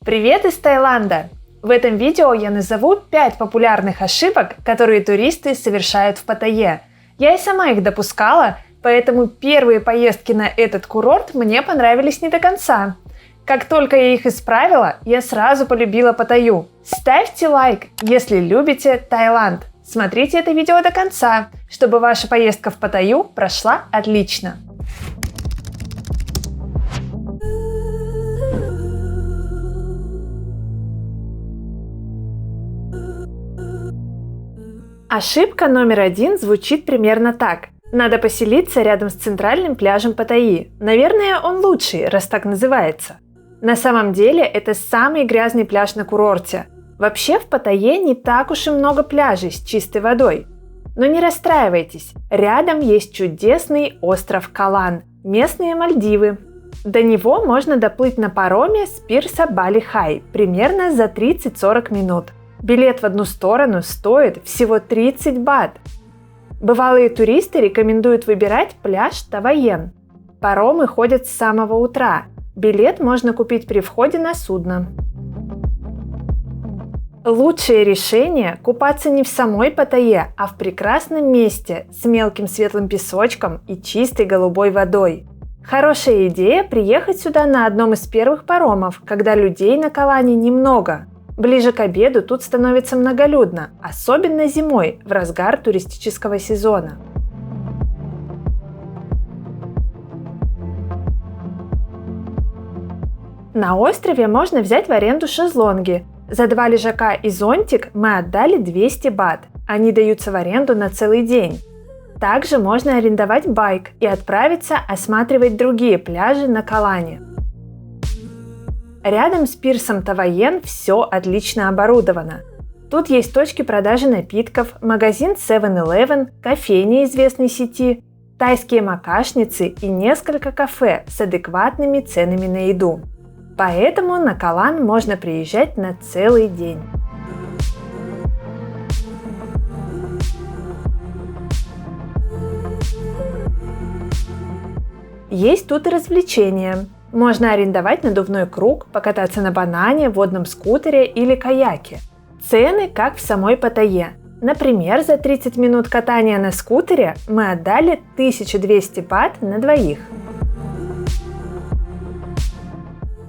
Привет из Таиланда! В этом видео я назову 5 популярных ошибок, которые туристы совершают в Паттайе. Я и сама их допускала, поэтому первые поездки на этот курорт мне понравились не до конца. Как только я их исправила, я сразу полюбила Паттайю. Ставьте лайк, если любите Таиланд. Смотрите это видео до конца, чтобы ваша поездка в Паттайю прошла отлично. Ошибка номер 1 звучит примерно так. Надо поселиться рядом с центральным пляжем Паттайи. Наверное, он лучший, раз так называется. На самом деле, это самый грязный пляж на курорте. Вообще, в Паттайе не так уж и много пляжей с чистой водой. Но не расстраивайтесь, рядом есть чудесный остров Калан, местные Мальдивы. До него можно доплыть на пароме с пирса Бали-Хай примерно за 30-40 минут. Билет в одну сторону стоит всего 30 бат. Бывалые туристы рекомендуют выбирать пляж Тавайен. Паромы ходят с самого утра. Билет можно купить при входе на судно. Лучшее решение – купаться не в самой Паттайе, а в прекрасном месте с мелким светлым песочком и чистой голубой водой. Хорошая идея – приехать сюда на одном из первых паромов, когда людей на Калане немного. Ближе к обеду тут становится многолюдно, особенно зимой, в разгар туристического сезона. На острове можно взять в аренду шезлонги. За 2 лежака и зонтик мы отдали 200 бат. Они даются в аренду на целый день. Также можно арендовать байк и отправиться осматривать другие пляжи на Калане. Рядом с пирсом Тавайен все отлично оборудовано. Тут есть точки продажи напитков, магазин 7-Eleven, кофейня известной сети, тайские макашницы и несколько кафе с адекватными ценами на еду. Поэтому на Калан можно приезжать на целый день. Есть тут и развлечения. Можно арендовать надувной круг, покататься на банане, водном скутере или каяке. Цены как в самой Паттайе. Например, за 30 минут катания на скутере мы отдали 1200 бат на двоих.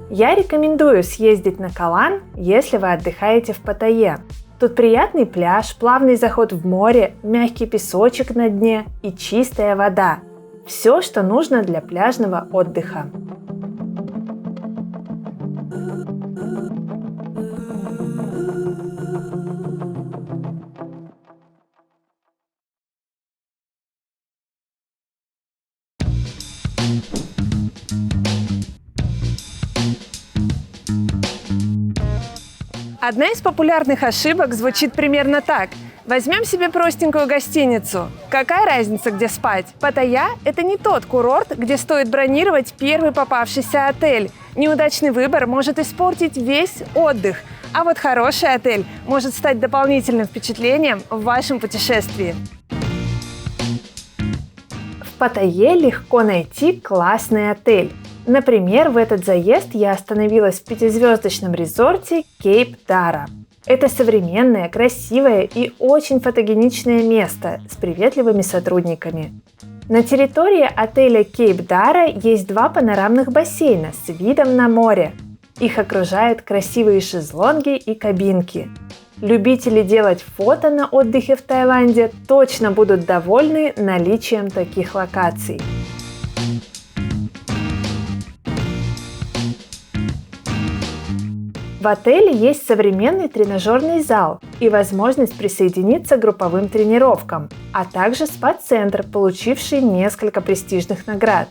Я рекомендую съездить на Калан, если вы отдыхаете в Паттайе. Тут приятный пляж, плавный заход в море, мягкий песочек на дне и чистая вода. Все, что нужно для пляжного отдыха. Одна из популярных ошибок звучит примерно так. Возьмем себе простенькую гостиницу. Какая разница, где спать? Паттайя – это не тот курорт, где стоит бронировать первый попавшийся отель. Неудачный выбор может испортить весь отдых. А вот хороший отель может стать дополнительным впечатлением в вашем путешествии. В Паттайе легко найти классный отель. Например, в этот заезд я остановилась в 5-звездочном резорте Кейп Дара. Это современное, красивое и очень фотогеничное место с приветливыми сотрудниками. На территории отеля Кейп Дара есть 2 панорамных бассейна с видом на море. Их окружают красивые шезлонги и кабинки. Любители делать фото на отдыхе в Таиланде точно будут довольны наличием таких локаций. В отеле есть современный тренажерный зал и возможность присоединиться к групповым тренировкам, а также спа-центр, получивший несколько престижных наград.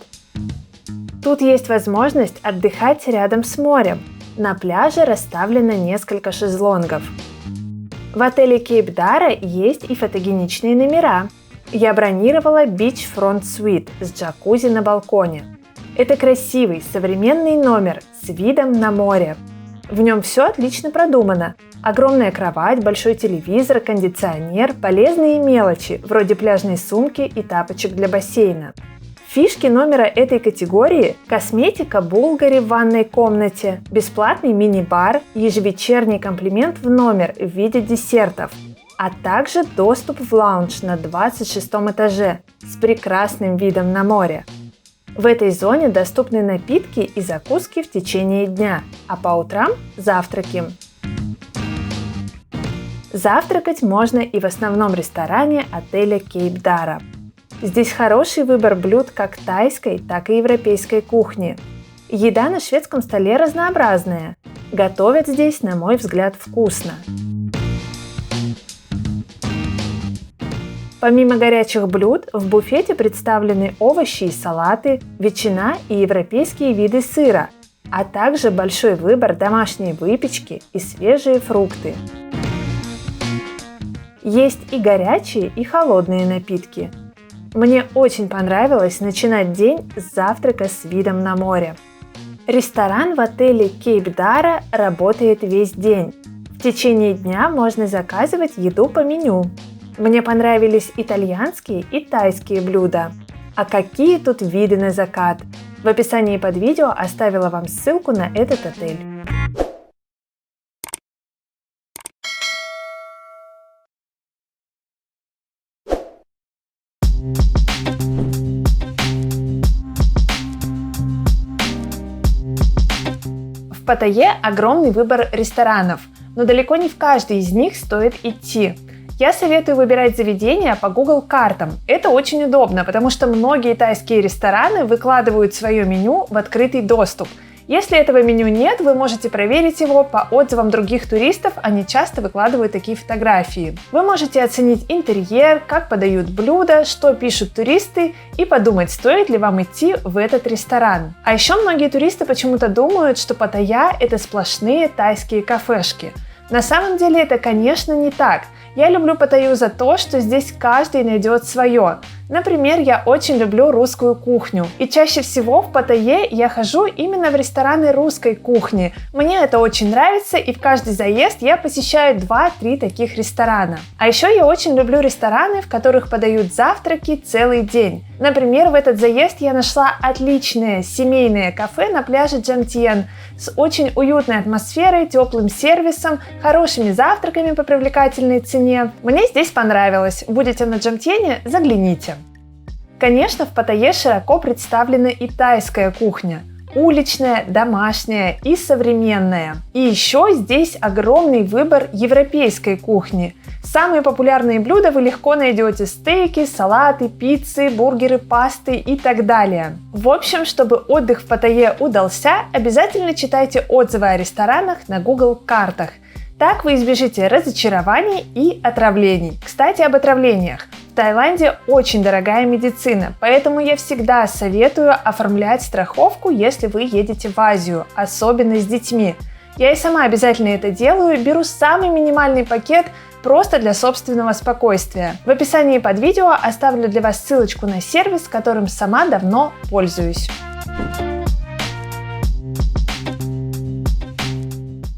Тут есть возможность отдыхать рядом с морем. На пляже расставлено несколько шезлонгов. В отеле Кейп Дара есть и фотогеничные номера. Я бронировала Beachfront Suite с джакузи на балконе. Это красивый, современный номер с видом на море. В нем все отлично продумано. Огромная кровать, большой телевизор, кондиционер, полезные мелочи, вроде пляжной сумки и тапочек для бассейна. Фишки номера этой категории – косметика Bulgari в ванной комнате, бесплатный мини-бар, ежевечерний комплимент в номер в виде десертов, а также доступ в лаунж на 26 этаже с прекрасным видом на море. В этой зоне доступны напитки и закуски в течение дня, а по утрам – завтраки. Завтракать можно и в основном ресторане отеля Кейп Дара. Здесь хороший выбор блюд как тайской, так и европейской кухни. Еда на шведском столе разнообразная. Готовят здесь, на мой взгляд, вкусно. Помимо горячих блюд, в буфете представлены овощи и салаты, ветчина и европейские виды сыра, а также большой выбор домашней выпечки и свежие фрукты. Есть и горячие, и холодные напитки. Мне очень понравилось начинать день с завтрака с видом на море. Ресторан в отеле Кейп Дара работает весь день. В течение дня можно заказывать еду по меню. Мне понравились итальянские и тайские блюда. А какие тут виды на закат! В описании под видео оставила вам ссылку на этот отель. В Паттайе огромный выбор ресторанов, но далеко не в каждый из них стоит идти. Я советую выбирать заведения по Google картам. Это очень удобно, потому что многие тайские рестораны выкладывают свое меню в открытый доступ. Если этого меню нет, вы можете проверить его по отзывам других туристов, они часто выкладывают такие фотографии. Вы можете оценить интерьер, как подают блюда, что пишут туристы и подумать, стоит ли вам идти в этот ресторан. А еще многие туристы почему-то думают, что Паттайя – это сплошные тайские кафешки. На самом деле это, конечно, не так. Я люблю Паттайю за то, что здесь каждый найдет свое. Например, я очень люблю русскую кухню. И чаще всего в Паттайе я хожу именно в рестораны русской кухни. Мне это очень нравится, и в каждый заезд я посещаю 2-3 таких ресторана. А еще я очень люблю рестораны, в которых подают завтраки целый день. Например, в этот заезд я нашла отличное семейное кафе на пляже Джамтьен с очень уютной атмосферой, теплым сервисом, хорошими завтраками по привлекательной цене. Мне здесь понравилось. Будете на Джамтьене, загляните. Конечно, в Паттайе широко представлена и тайская кухня. Уличная, домашняя и современная. И еще здесь огромный выбор европейской кухни. Самые популярные блюда вы легко найдете: стейки, салаты, пиццы, бургеры, пасты и так далее. В общем, чтобы отдых в Паттайе удался, обязательно читайте отзывы о ресторанах на Google картах. Так вы избежите разочарований и отравлений. Кстати, об отравлениях. В Таиланде очень дорогая медицина, поэтому я всегда советую оформлять страховку, если вы едете в Азию, особенно с детьми. Я и сама обязательно это делаю, беру самый минимальный пакет просто для собственного спокойствия. В описании под видео оставлю для вас ссылочку на сервис, которым сама давно пользуюсь.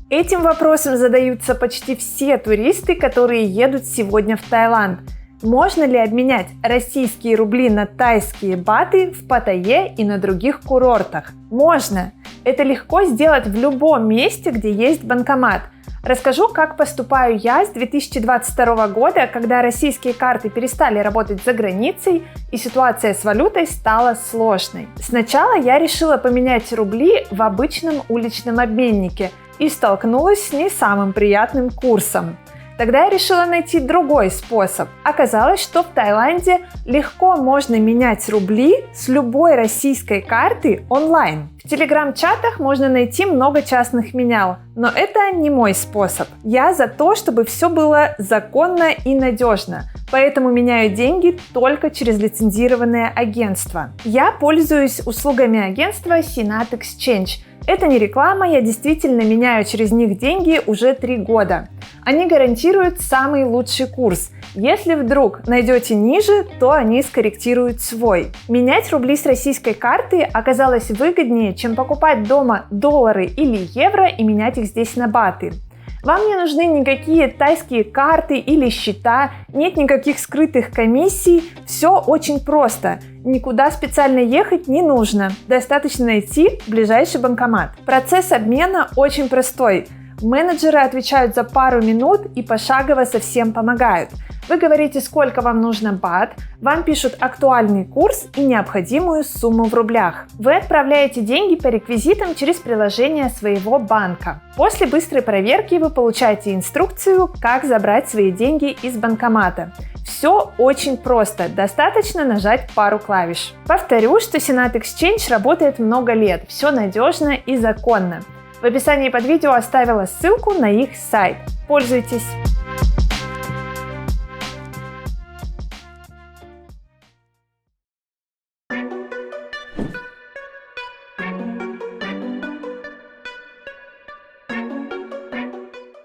Этим вопросом задаются почти все туристы, которые едут сегодня в Таиланд. Можно ли обменять российские рубли на тайские баты в Паттайе и на других курортах? Можно! Это легко сделать в любом месте, где есть банкомат. Расскажу, как поступаю я с 2022 года, когда российские карты перестали работать за границей и ситуация с валютой стала сложной. Сначала я решила поменять рубли в обычном уличном обменнике и столкнулась с не самым приятным курсом. Тогда я решила найти другой способ. Оказалось, что в Таиланде легко можно менять рубли с любой российской карты онлайн. В телеграм-чатах можно найти много частных менял, но это не мой способ. Я за то, чтобы все было законно и надежно, поэтому меняю деньги только через лицензированное агентство. Я пользуюсь услугами агентства Sinat Exchange. Это не реклама, я действительно меняю через них деньги уже 3 года. Они гарантируют самый лучший курс. Если вдруг найдете ниже, то они скорректируют свой. Менять рубли с российской карты оказалось выгоднее, чем покупать дома доллары или евро и менять их здесь на баты. Вам не нужны никакие тайские карты или счета, нет никаких скрытых комиссий, все очень просто. Никуда специально ехать не нужно, достаточно найти ближайший банкомат. Процесс обмена очень простой. Менеджеры отвечают за пару минут и пошагово совсем помогают. Вы говорите, сколько вам нужно бат, вам пишут актуальный курс и необходимую сумму в рублях. Вы отправляете деньги по реквизитам через приложение своего банка. После быстрой проверки вы получаете инструкцию, как забрать свои деньги из банкомата. Все очень просто, достаточно нажать пару клавиш. Повторю, что Сенат Exchange работает много лет, все надежно и законно. В описании под видео оставила ссылку на их сайт. Пользуйтесь!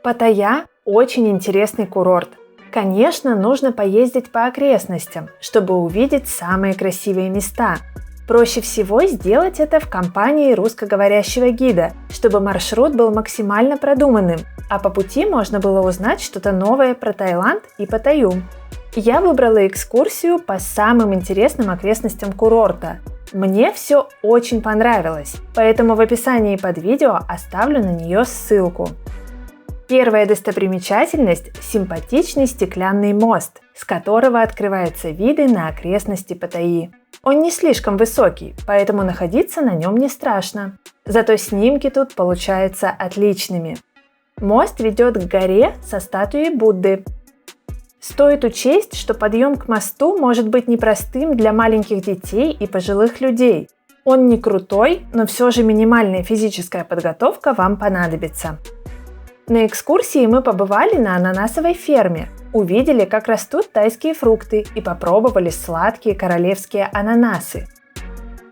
Паттайя – очень интересный курорт. Конечно, нужно поездить по окрестностям, чтобы увидеть самые красивые места. Проще всего сделать это в компании русскоговорящего гида, чтобы маршрут был максимально продуманным, а по пути можно было узнать что-то новое про Таиланд и Паттайю. Я выбрала экскурсию по самым интересным окрестностям курорта. Мне все очень понравилось, поэтому в описании под видео оставлю на нее ссылку. Первая достопримечательность – симпатичный стеклянный мост, с которого открываются виды на окрестности Паттайи. Он не слишком высокий, поэтому находиться на нем не страшно. Зато снимки тут получаются отличными. Мост ведет к горе со статуей Будды. Стоит учесть, что подъем к мосту может быть непростым для маленьких детей и пожилых людей. Он не крутой, но все же минимальная физическая подготовка вам понадобится. На экскурсии мы побывали на ананасовой ферме, увидели, как растут тайские фрукты и попробовали сладкие королевские ананасы.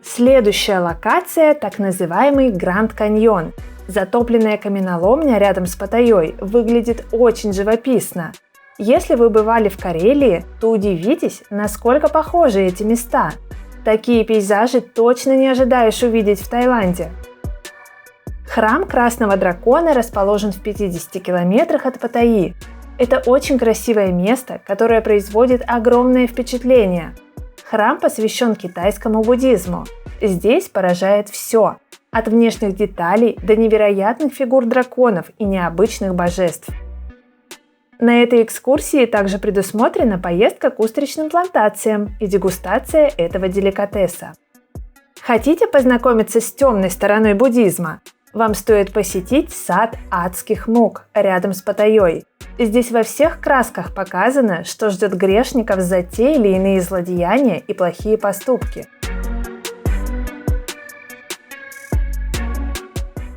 Следующая локация – так называемый Гранд Каньон. Затопленная каменоломня рядом с Паттайей выглядит очень живописно. Если вы бывали в Карелии, то удивитесь, насколько похожи эти места. Такие пейзажи точно не ожидаешь увидеть в Таиланде. Храм Красного Дракона расположен в 50 километрах от Паттайи. Это очень красивое место, которое производит огромное впечатление. Храм посвящен китайскому буддизму. Здесь поражает все, от внешних деталей до невероятных фигур драконов и необычных божеств. На этой экскурсии также предусмотрена поездка к устричным плантациям и дегустация этого деликатеса. Хотите познакомиться с темной стороной буддизма? Вам стоит посетить сад адских мук рядом с Паттайей. Здесь во всех красках показано, что ждет грешников за те или иные злодеяния и плохие поступки.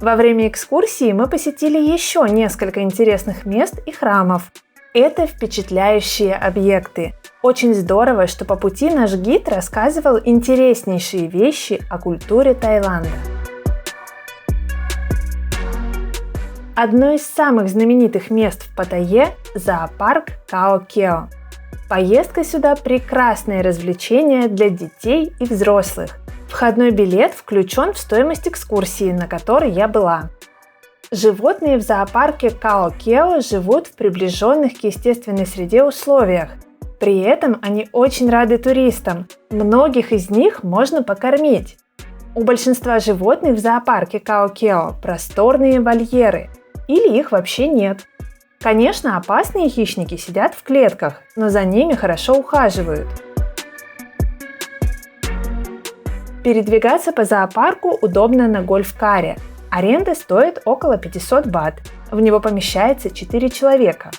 Во время экскурсии мы посетили еще несколько интересных мест и храмов. Это впечатляющие объекты. Очень здорово, что по пути наш гид рассказывал интереснейшие вещи о культуре Таиланда. Одно из самых знаменитых мест в Паттайе – зоопарк Као Кео. Поездка сюда – прекрасное развлечение для детей и взрослых. Входной билет включен в стоимость экскурсии, на которой я была. Животные в зоопарке Као Кео живут в приближенных к естественной среде условиях. При этом они очень рады туристам. Многих из них можно покормить. У большинства животных в зоопарке Као Кео просторные вольеры. Или их вообще нет. Конечно, опасные хищники сидят в клетках, но за ними хорошо ухаживают. Передвигаться по зоопарку удобно на гольф-каре. Аренда стоит около 500 бат. В него помещается 4 человека.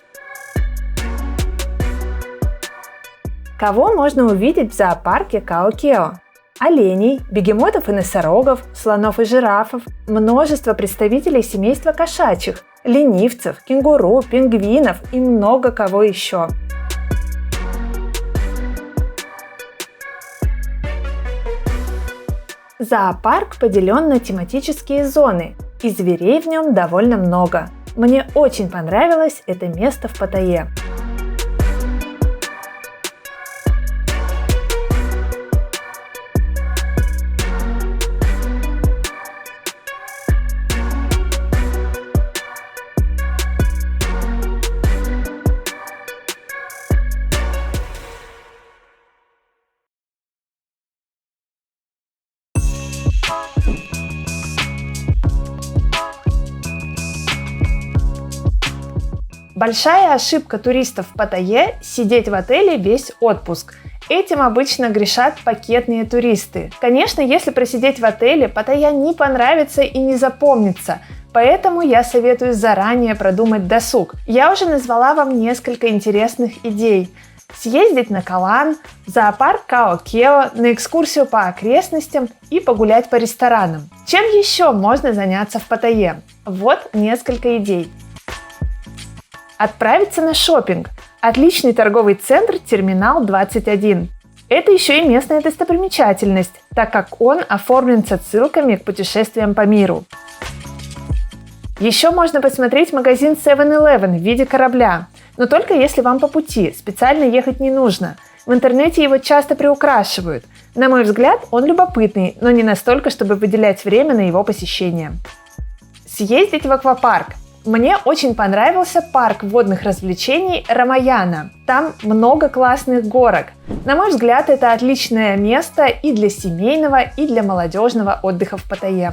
Кого можно увидеть в зоопарке Као Кео? Оленей, бегемотов и носорогов, слонов и жирафов, множество представителей семейства кошачьих, ленивцев, кенгуру, пингвинов и много кого еще. Зоопарк поделен на тематические зоны, и зверей в нем довольно много. Мне очень понравилось это место в Паттайе. Большая ошибка туристов в Паттайе – сидеть в отеле весь отпуск. Этим обычно грешат пакетные туристы. Конечно, если просидеть в отеле, Паттайя не понравится и не запомнится, поэтому я советую заранее продумать досуг. Я уже назвала вам несколько интересных идей. Съездить на Калан, в зоопарк Као-Кео, на экскурсию по окрестностям и погулять по ресторанам. Чем еще можно заняться в Паттайе? Вот несколько идей. Отправиться на шопинг. Отличный торговый центр Терминал 21. Это еще и местная достопримечательность, так как он оформлен с отсылками к путешествиям по миру. Еще можно посмотреть магазин 7-Eleven в виде корабля, но только если вам по пути, специально ехать не нужно. В интернете его часто приукрашивают. На мой взгляд, он любопытный, но не настолько, чтобы выделять время на его посещение. Съездить в аквапарк. Мне очень понравился парк водных развлечений Рамаяна. Там много классных горок. На мой взгляд, это отличное место и для семейного, и для молодежного отдыха в Паттайе.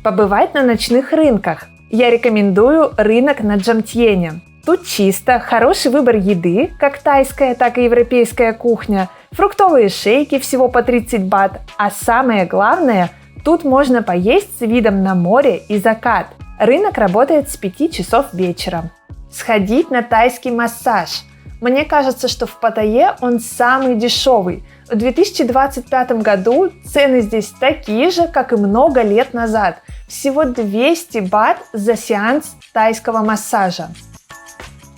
Побывать на ночных рынках. Я рекомендую рынок на Джамтьене. Тут чисто, хороший выбор еды, как тайская, так и европейская кухня, фруктовые шейки всего по 30 бат, а самое главное, тут можно поесть с видом на море и закат. Рынок работает с 5 часов вечера. Сходить на тайский массаж. Мне кажется, что в Паттайе он самый дешевый. В 2025 году цены здесь такие же, как и много лет назад. Всего 200 бат за сеанс тайского массажа.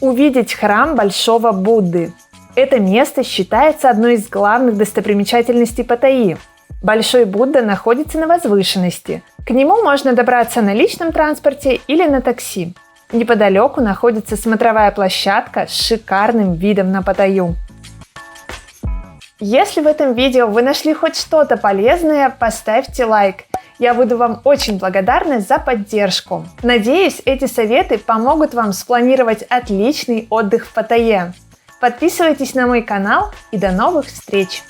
Увидеть храм Большого Будды. Это место считается одной из главных достопримечательностей Паттайи. Большой Будда находится на возвышенности. К нему можно добраться на личном транспорте или на такси. Неподалеку находится смотровая площадка с шикарным видом на Паттайю. Если в этом видео вы нашли хоть что-то полезное, поставьте лайк. Я буду вам очень благодарна за поддержку. Надеюсь, эти советы помогут вам спланировать отличный отдых в Паттайе. Подписывайтесь на мой канал и до новых встреч!